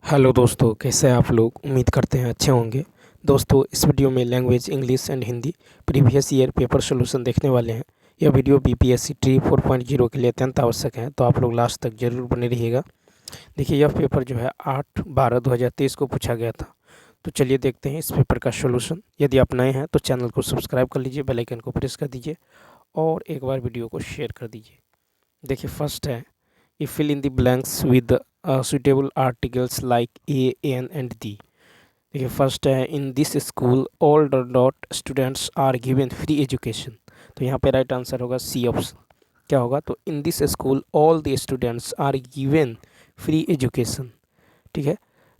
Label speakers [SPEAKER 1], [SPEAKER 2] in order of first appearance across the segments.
[SPEAKER 1] Hello दोस्तों, कैसे हैं आप लोग। उम्मीद करते हैं अच्छे होंगे। दोस्तों, इस वीडियो में language English and Hindi previous year paper solution देखने वाले हैं। यह वीडियो बीपीएससी ट्री 4.0 के लिए अत्यंत आवश्यक है, तो आप लोग लास्ट तक जरूर बने रहिएगा। देखिए, यह पेपर जो है 8/12/2023 को पूछा गया था। तो चलिए देखते हैं इस पेपर का सोल्यूशन। यदि आप नए हैं तो चैनल को सब्सक्राइब कर लीजिए, बेल आइकन को प्रेस कर दीजिए और एक बार वीडियो को शेयर कर दीजिए। देखिए, फर्स्ट है you fill in the blanks with suitable articles like a, n and d। देखिए, फर्स्ट है in this school all dot students are given free education. तो यहाँ पे राइट आंसर होगा सी ऑप्शन। क्या होगा, तो in this school all the students are given free education. ठीक है,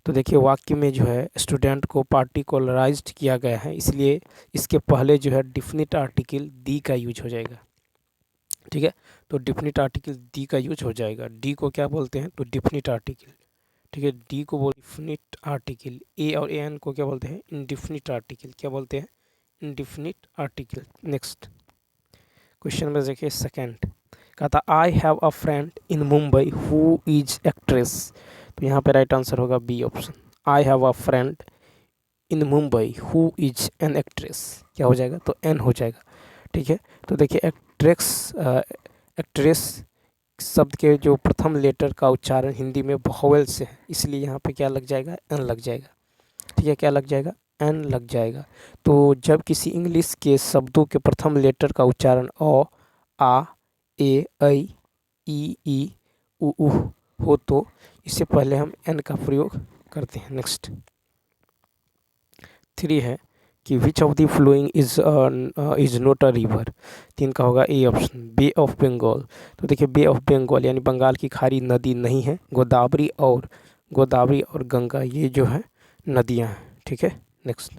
[SPEAKER 1] तो देखिए वाक्य में जो है स्टूडेंट को पार्टिकुलराइज्ड किया गया है, इसलिए इसके पहले जो है डिफिनिट आर्टिकल दी का यूज हो जाएगा। ठीक है, तो डिफिनिट आर्टिकल डी का यूज हो जाएगा। डी को क्या बोलते हैं, तो डिफिनिट आर्टिकल। ठीक है, डी को बोल डिफिनिट आर्टिकल। ए और एन को क्या बोलते हैं, इनडिफिनिट आर्टिकल। क्या बोलते हैं, इनडिफिनिट आर्टिकल। नेक्स्ट क्वेश्चन में देखिए सेकंड, कहता I have a friend in Mumbai who is actress. तो यहाँ पे राइट आंसर होगा B option. I have a friend in Mumbai who is an actress. क्या हो जाएगा, तो एन हो जाएगा। ठीक है, तो देखिए एक्ट्रेस शब्द के जो प्रथम लेटर का उच्चारण हिंदी में वोवेल से है, इसलिए यहाँ पे क्या लग जाएगा, एन लग जाएगा। ठीक है, क्या लग जाएगा, एन लग जाएगा। तो जब किसी इंग्लिश के शब्दों के प्रथम लेटर का उच्चारण अ, आ, ए, ऐ, ई, उ हो तो इससे पहले हम एन का प्रयोग करते हैं। नेक्स्ट 3 है कि which of the flowing is not a river. 3 का होगा A option, bay of Bengal. तो देखिए बे ऑफ बंगाल यानी बंगाल की खाड़ी नदी नहीं है। गोदावरी और गंगा ये जो है नदियां हैं। ठीक है, नेक्स्ट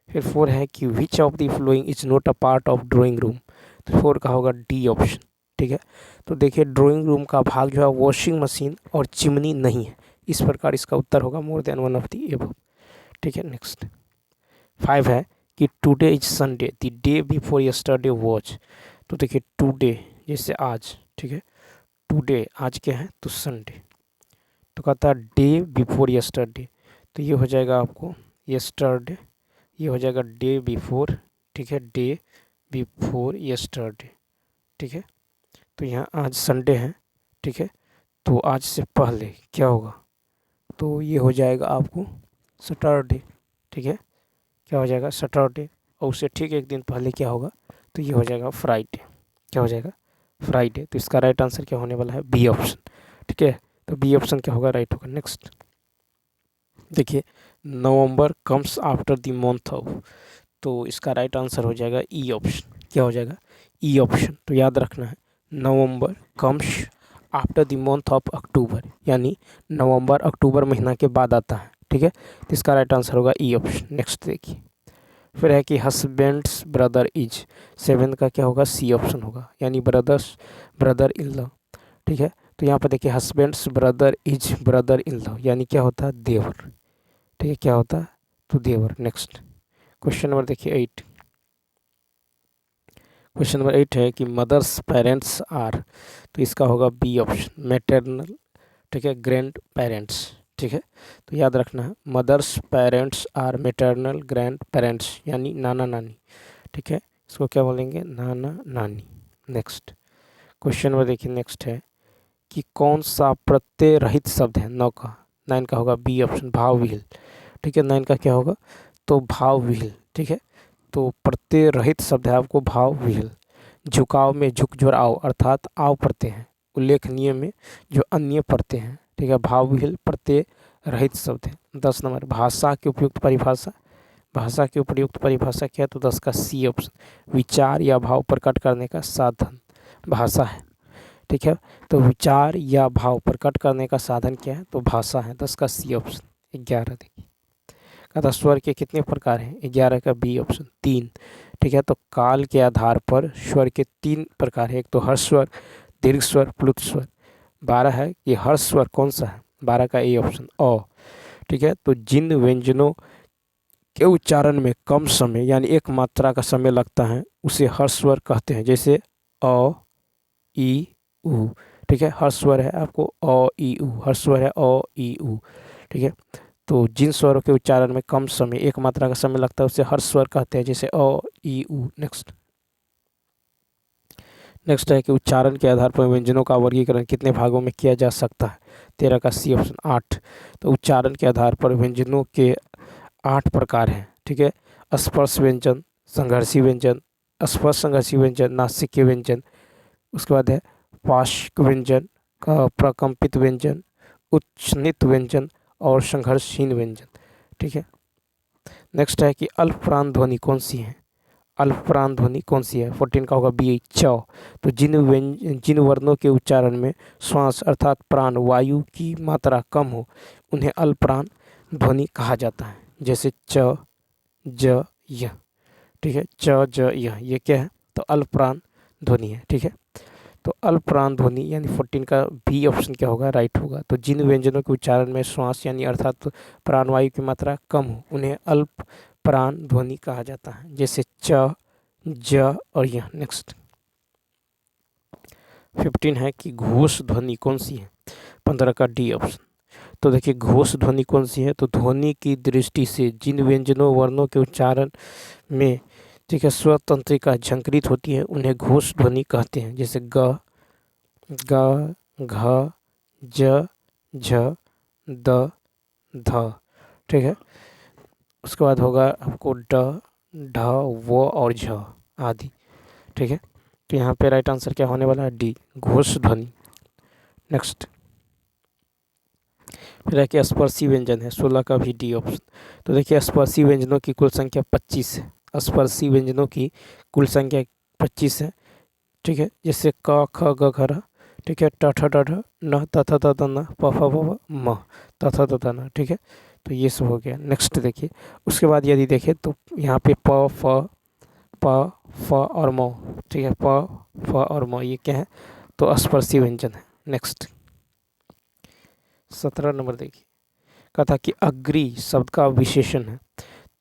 [SPEAKER 1] फिर 4 है कि which of the flowing is not a part of drawing room. तो 4 का होगा डी ऑप्शन। ठीक है, तो देखिए ड्राइंग रूम का भाग जो है वॉशिंग मशीन और चिमनी नहीं है, इस प्रकार इसका उत्तर होगा more than one of the above. ठीक है, नेक्स्ट 5 है कि today is Sunday the day before yesterday watch. तो देखिए टुडे जैसे आज। ठीक है, टुडे आज क्या है, तो संडे। तो कहता है डे बिफोर यस्टरडे, तो ये हो जाएगा आपको यस्टरडे, ये हो जाएगा डे बिफोर। ठीक है, डे बिफोर यस्टरडे। ठीक है, तो यहाँ आज संडे है। ठीक है, तो आज से पहले क्या होगा, तो ये हो जाएगा आपको सैटरडे। ठीक है, क्या हो जाएगा, सैटरडे। और उससे ठीक एक दिन पहले क्या होगा, तो ये हो जाएगा फ्राइडे। क्या हो जाएगा, फ्राइडे। तो इसका राइट आंसर क्या होने वाला है, बी ऑप्शन। ठीक है, तो बी ऑप्शन क्या होगा, राइट होगा। नेक्स्ट देखिए November comes after the month of. तो इसका राइट आंसर हो जाएगा ई ऑप्शन। क्या हो जाएगा, ई ऑप्शन। तो याद रखना है November comes after the month of October, यानी नवंबर अक्टूबर महीना के बाद आता है। ठीक है, तो इसका राइट आंसर होगा ई ऑप्शन। नेक्स्ट देखिए फिर है कि हस्बैंड्स ब्रदर इज। 7 का क्या होगा, सी ऑप्शन होगा, यानी ब्रदर इन लॉ। ठीक है, तो यहाँ पर देखिए husband's brother is brother in law, यानी क्या होता है, देवर। ठीक है, क्या होता है, तो देवर। नेक्स्ट क्वेश्चन नंबर देखिए 8। क्वेश्चन नंबर 8 है कि मदर्स पेरेंट्स आर। तो इसका होगा बी ऑप्शन, मैटरनल। ठीक है, ग्रैंड पेरेंट्स। ठीक है, तो याद रखना है mother's parents are maternal grand parents, यानी नाना नानी। ठीक है, इसको क्या बोलेंगे, नाना नानी। नेक्स्ट क्वेश्चन नंबर देखिए नेक्स्ट है कि कौन सा प्रत्यय रहित शब्द है, 9 का। 9 का होगा बी ऑप्शन, भाव विहिल। ठीक है, 9 का क्या होगा, तो भाव विहिल। ठीक है, तो प्रत्यय रहित शब्द है आपको भाव विहिल। झुकाव में झुक जोर आओ अर्थात आव प्रत्यय हैं। उल्लेखनीय में जो अन्य प्रत्यय हैं। ठीक है, भाव विहिल प्रत्यय रहित शब्द है। 10 नंबर भाषा की उपयुक्त परिभाषा। भाषा की उपयुक्त परिभाषा क्या है, तो 10 का सी ऑप्शन, विचार या भाव प्रकट करने का साधन भाषा है। ठीक है, तो विचार या भाव प्रकट करने का साधन क्या है, तो भाषा है। 10 का सी ऑप्शन। 11 देखिए कहता स्वर के कितने प्रकार हैं, 11 का बी ऑप्शन, 3। ठीक है, तो काल के आधार पर स्वर के 3 प्रकार है, एक तो हर्ष स्वर, दीर्घ स्वर, प्लुत स्वर। 12 है कि हर्ष स्वर कौन सा है, 12 का ए ऑप्शन, अ। ठीक है, तो जिन व्यंजनों के उच्चारण में कम समय यानी एक मात्रा का समय लगता है उसे हर्ष स्वर कहते हैं, जैसे अ, ई, उ। ठीक है। हर स्वर है आपको अ ई उ, हर स्वर है अ ई उ, ठीक है। तो जिन स्वरों के उच्चारण में कम समय, एक मात्रा का समय लगता है उसे हर स्वर कहते हैं, जैसे अ ई उ। नेक्स्ट है कि उच्चारण के आधार पर व्यंजनों का वर्गीकरण कितने भागों में किया जा सकता है? 13 का सी ऑप्शन 8। तो उच्चारण के आधार पर व्यंजनों के 8 प्रकार हैं, ठीक है। स्पर्श व्यंजन, संघर्षी व्यंजन, स्पर्श संघर्षी व्यंजन, नासिकीय व्यंजन, उसके बाद है पार्श्व व्यंजन, प्रकंपित व्यंजन, उच्चनित व्यंजन और संघर्षहीन व्यंजन, ठीक है। नेक्स्ट है कि अल्पप्राण ध्वनि कौन सी है? अल्पप्राण ध्वनि कौन सी है? 14 का होगा बी च। तो जिन वर्णों के उच्चारण में श्वास अर्थात प्राण वायु की मात्रा कम हो उन्हें अल्पप्राण ध्वनि कहा जाता है, जैसे च ज य, ठीक है। च ज य, ये क्या है? तो अल्पप्राण ध्वनि है, ठीक है। तो अल्पप्राण ध्वनि यानी 14 का बी ऑप्शन क्या होगा? राइट होगा। तो जिन व्यंजनों के उच्चारण में श्वास यानी अर्थात प्राणवायु की मात्रा कम हो उन्हें अल्प प्राण ध्वनि कहा जाता है, जैसे च ज और य। नेक्स्ट 15 है कि घोष ध्वनि कौन सी है? 15 का डी ऑप्शन। तो देखिए घोष ध्वनि कौन सी है? तो ध्वनि की दृष्टि से जिन व्यंजनों वर्णों के उच्चारण में, ठीक है, स्वर तंत्रिका झंकृत होती है उन्हें घोष ध्वनि कहते हैं, जैसे ग ग घ ज झ द ध, ठीक है। उसके बाद होगा आपको ड ढ व और झ आदि, ठीक है। तो यहाँ पे राइट आंसर क्या होने वाला है? डी, घोष ध्वनि। नेक्स्ट फिर है कि स्पर्शी व्यंजन है, 16 का भी डी ऑप्शन। तो देखिए स्पर्शी व्यंजनों की कुल संख्या 25 है, स्पर्शी व्यंजनों की कुल संख्या 25 है, ठीक है। जैसे क ख ग घ र, ठीक है, ट ठ ड ढ न त थ त न प फ ब भ म त थ त न, ठीक है। तो ये सब हो गया। नेक्स्ट देखिए उसके बाद यदि देखें तो यहाँ पे प और म, ठीक है, प फ और म ये क्या है? तो स्पर्शी व्यंजन है। नेक्स्ट 17 नंबर देखिए, कहा था कि अग्री शब्द का विशेषण है।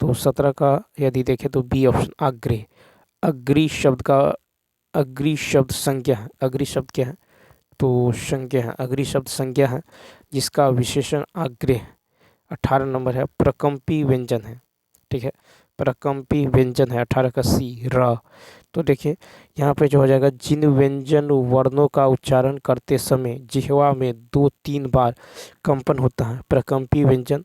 [SPEAKER 1] तो 17 का यदि देखें तो बी ऑप्शन अग्रे। अग्री शब्द का, अग्री शब्द संज्ञा है। अग्री शब्द क्या है? तो संज्ञा है। अग्री शब्द संज्ञा है जिसका विशेषण अग्रे है। 18 नंबर है प्रकंपी व्यंजन है, ठीक है, प्रकंपी व्यंजन है। 18 का सी र। तो देखिए यहाँ पे जो हो जाएगा, जिन व्यंजन वर्णों का उच्चारण करते समय जिह्वा में 2-3 बार कंपन होता है प्रकंपी व्यंजन,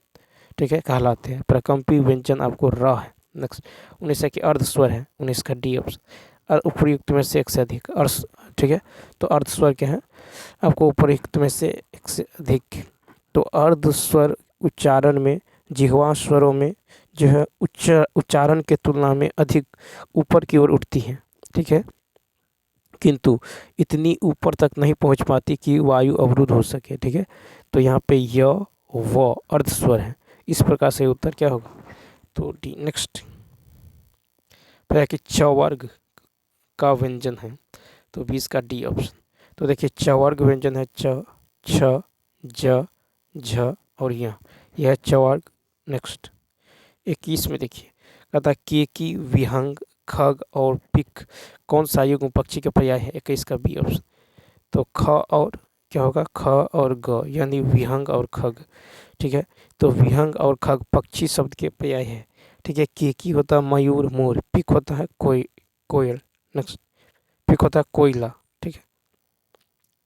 [SPEAKER 1] ठीक है, कहलाते हैं। प्रकंपी व्यंजन आपको र है। नेक्स्ट 19 है कि अर्ध स्वर है, 19 का डी ऑप्शन। उपयुक्त में से एक से अधिक अर्ध, ठीक है। तो अर्ध स्वर क्या है? आपको उपयुक्त में से एक से अधिक। तो अर्ध स्वर उच्चारण में जिह्वा स्वरों में जो है उच्चारण के तुलना में अधिक ऊपर की ओर उठती है, ठीक है, किंतु इतनी ऊपर तक नहीं पहुंच पाती कि वायु अवरुद्ध हो सके, ठीक है। तो यहाँ पे य व अर्ध स्वर है। इस प्रकार से उत्तर क्या होगा? तो डी। नेक्स्ट फिर है कि च वर्ग का व्यंजन है, तो 20 का डी ऑप्शन। तो देखिए च वर्ग व्यंजन है च छ ज झ और यह च वर्ग। नेक्स्ट 21 में देखिए, कहता के की विहंग खग और पिक कौन सा युग्म पक्षी के पर्याय है? 21 का बी ऑप्शन। तो ख और क्या होगा? ख और ग यानी विहंग और खग, ठीक है। तो विहंग और खग पक्षी शब्द के पर्याय है, ठीक है। केकी होता है मयूर मोर, पिक होता है कोयल। नेक्स्ट पिक होता है कोयला, ठीक है,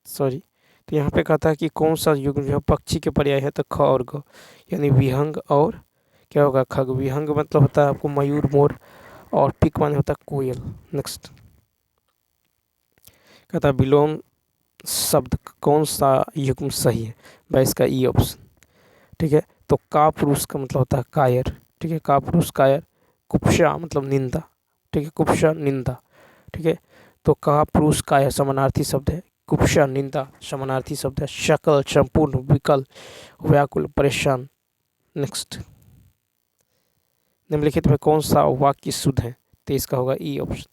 [SPEAKER 1] सॉरी। तो यहाँ पे कहता है कि कौन सा युग्म जो है पक्षी के पर्याय है? तो ख और ग यानी विहंग और क्या होगा? खग। विहंग मतलब होता है आपको मयूर मोर और पिक माने होता है कोयल। नेक्स्ट कहता है विलोम शब्द कौन सा युग्म सही है? 22 का ई ऑप्शन, ठीक है। तो का पुरुष का मतलब होता है कायर, ठीक है, का पुरुष कायर। कुप्शा मतलब निंदा, ठीक है, कुप्शा निंदा, ठीक है। तो का पुरुष कायर समानार्थी शब्द है, कुप्शा निंदा समानार्थी शब्द है। शकल संपूर्ण, विकल व्याकुल परेशान। नेक्स्ट निम्नलिखित में कौन सा वाक्य शुद्ध है? तो इसका होगा ई ऑप्शन,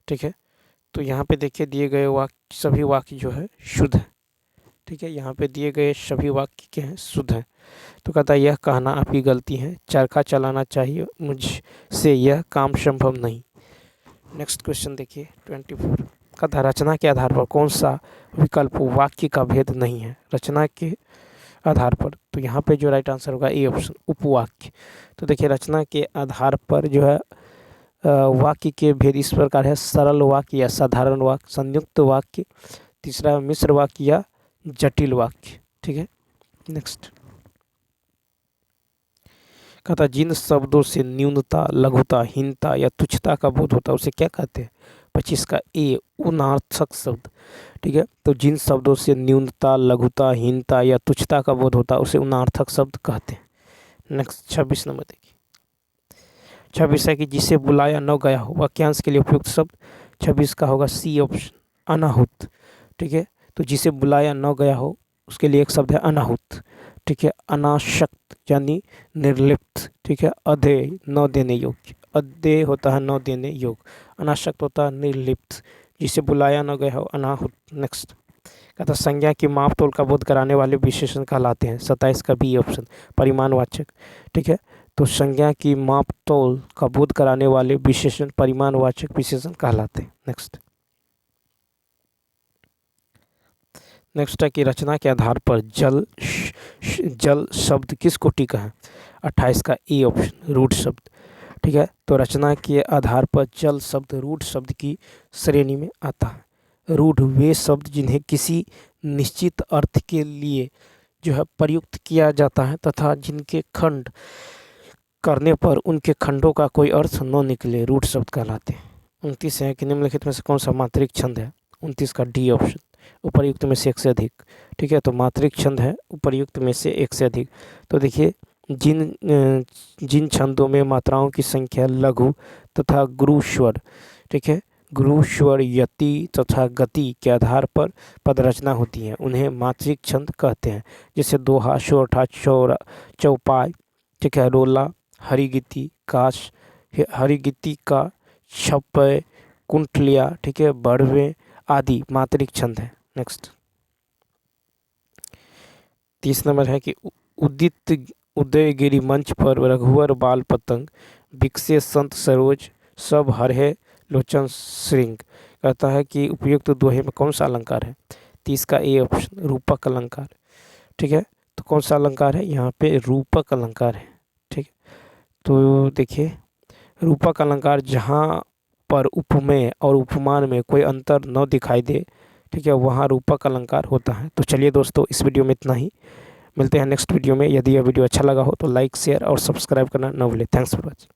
[SPEAKER 1] ठीक है। तो यहाँ पे देखिए दिए गए वाक्य, सभी वाक्य जो है शुद्ध है, ठीक है। यहाँ पे दिए गए सभी वाक्य क्या हैं? शुद्ध है। तो कहता है यह कहना आपकी गलती है, चरखा चलाना चाहिए, मुझसे यह काम संभव नहीं। नेक्स्ट क्वेश्चन देखिए 24, कहता है रचना के आधार पर कौन सा विकल्प वाक्य का भेद नहीं है, रचना के आधार पर। तो यहाँ पे जो राइट आंसर होगा ए ऑप्शन, उपवाक्य। तो देखिए रचना के आधार पर जो है वाक्य के भेद इस प्रकार है, सरल वाक्य या साधारण वाक्य, संयुक्त वाक्य, तीसरा मिश्र वाक्य या जटिल वाक्य। ठीक है, नेक्स्ट कहता जिन शब्दों से न्यूनता, लघुता, हीनता या तुच्छता का बोध होता है उसे क्या कहते हैं? 25 का ए, उनार्थक शब्द। ठीक है, तो जिन शब्दों से न्यूनता, लघुता, हीनता या तुच्छता का बोध होता है उसे उनार्थक शब्द कहते हैं। नेक्स्ट 26 नंबर देखिए, 26 है कि जिसे बुलाया न गया हो, वाक्यांश के लिए उपयुक्त शब्द 26 का होगा सी ऑप्शन, अनाहुत। ठीक है, तो जिसे बुलाया न गया हो उसके लिए एक शब्द है अनाहुत। ठीक है, अनाशक्त यानी निर्लिप्त। ठीक है, अधेय न देने योग्य, अधेय होता है न देने योग्य, अनाशक्त होता है निर्लिप्त, जिसे बुलाया न गया हो अनाहुत। नेक्स्ट कहता संज्ञा की माप तोल का बोध कराने वाले विशेषण कहलाते हैं। 27 का बी ऑप्शन, परिमाणवाचक। ठीक है, तो संज्ञा की माप तोल का बोध कराने वाले विशेषण परिमाणवाचक विशेषण कहलाते हैं। नेक्स्ट है कि रचना के आधार पर जल शब्द किस कोटि का है? 28 का ए ऑप्शन, रूढ़ शब्द। ठीक है, तो रचना के आधार पर जल शब्द रूढ़ शब्द की श्रेणी में आता है। रूढ़ वे शब्द जिन्हें किसी निश्चित अर्थ के लिए जो है प्रयुक्त किया जाता है तथा जिनके खंड करने पर उनके खंडों का कोई अर्थ न निकले, रूढ़ शब्द कहलाते हैं। 29 है कि निम्नलिखित में से कौन सा मात्रिक छंद है? 29 का डी ऑप्शन, उपर्युक्त में से एक से अधिक। ठीक है, तो मात्रिक छंद है उपर्युक्त में से एक से अधिक। तो देखिए जिन छंदों में मात्राओं की संख्या लघु तथा गुरु स्वर, ठीक है, गुरु स्वर, यति तथा गति के आधार पर पद रचना होती है उन्हें मात्रिक छंद कहते हैं। जैसे दोहा, सोरठा, चौपाई, ठीक है, रोला, हरिगिति, काश, हरिगिति का, छप्पय, कुंठलिया, ठीक है, बढ़वे आदि मात्रिक छंद है। नेक्स्ट 30 नंबर है कि उदयगिरि मंच पर रघुवर बाल पतंग, विकसे संत सरोज, सब हरहे लोचन श्रृंग। कहता है कि उपयुक्त दोहे में कौन सा अलंकार है? 30 का ए ऑप्शन, रूपक अलंकार। ठीक है, तो कौन सा अलंकार है? यहाँ पे रूपक अलंकार है। ठीक है, तो देखिए रूपक अलंकार जहाँ पर उपमेय और उपमान में कोई अंतर न दिखाई दे, ठीक है, वहाँ रूपक अलंकार होता है। तो चलिए दोस्तों, इस वीडियो में इतना ही, मिलते हैं नेक्स्ट वीडियो में। यदि यह वीडियो अच्छा लगा हो तो लाइक, शेयर और सब्सक्राइब करना न भूलें। Thanks for watching.